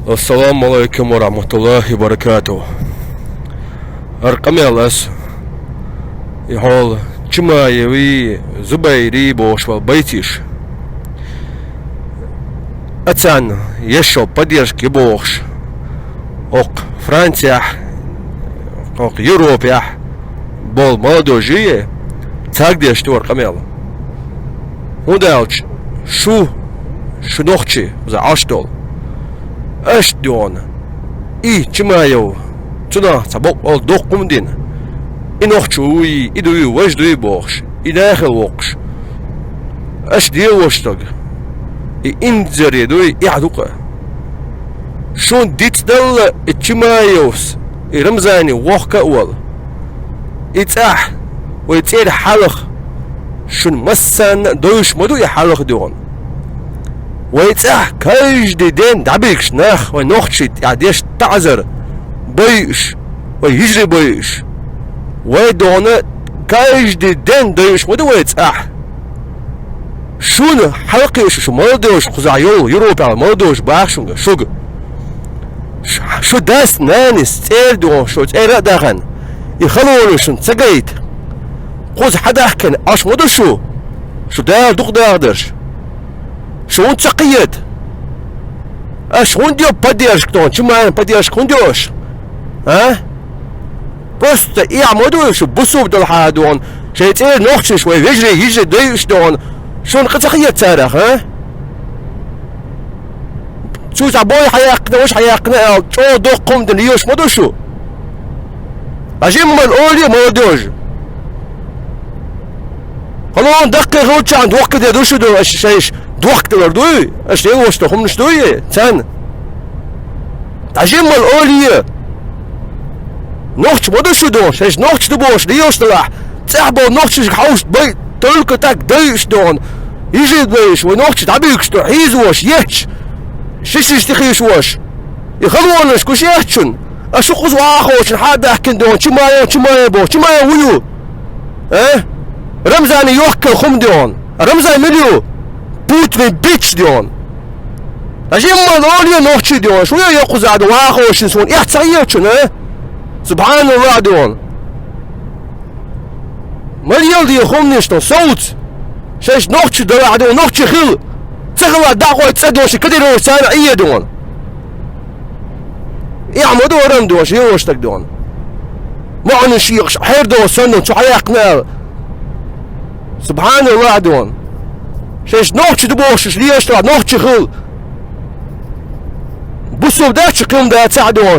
السلام عليكم ورحمة الله وبركاته. أرقام يلاس يحول جمايوي زبيري بوش والبيتيش أتسان يشو بديرشكي بوش أوك فرنسيا أوك يوروبيا بول молодежи تاقديش تو أرقام يلا ودالش شو نوخشي за عشتول اش دون اي جمايو تنا تبوك اول دوقم دين انوخشوي ادوي واش دوي بوخش داخل وقش اش دي وشتق انزري دوي يعدوك شون ديت دل الجمايوس رمزاني ووخك اول اتاح ويتير حلق شون مسان دوش مدو يحلق دون ويتاح كايج دي دين دعبيكش ناخ ونوخشي يعديش تعذر بيش ويجري بيش ويدونا كايج دي دين ديش مدو ويتاح شون حلقي شو مردوش خزع يوروب على مردوش باخشونغ شوغ شو داس نانس تير دون شو تير داخن يخلولو شون تسقيت خوز حدا حكن اش مدو شو دار دوق داردرش شون تقيد اشون ديو بديرش كتون شما بديرش كوندوش ها просто يعمدوا شو بصوب دول حادون شي تير نوخش شوي يجري ديش دون شون قتقيد تاريخ ها شو تعبوي حياقنا وش حياقنا شو دوقهم دنيوش مدو شو اجيب من اولي مودوج خلون دقيقة وش عند وقت يدوشو دو ايش دوقت لردوي اش يوش تخم نشتوي تان تعجيم الاولية نوخش مدوشو دوش ايش نوخش دبوش ديوش تلاح تسحبو نوخش حوش بي تلك تاك ديش دون يجي ديش ونوخش تعبيكش تو حيزوش يهش شيش يشتخيش وش يخلونش كوش يهشن اشو قزو اخوش حاد احكن دون شما يبو شما ويو رمزاني يوكل خم دون رمزاني مليو بوت من بيتش دون اجي اوليو نوخشي دون شو يقوز عدو واخوش سون يحتسيوشن سبحان الله دون مليون دي خمنيشتون صوت شاش نوخشي دون عدو نوخشي خل تغلا داقوي تصدوش كديروش سانا ايه دون يعمدو رم دون شيوشتك دون معنى شيخ حير دون سنن شو حياقنا سبحان الله دون شاش نوخشي دبوش ليش نوخشي خل بصوب داتش قيم دا تساعدون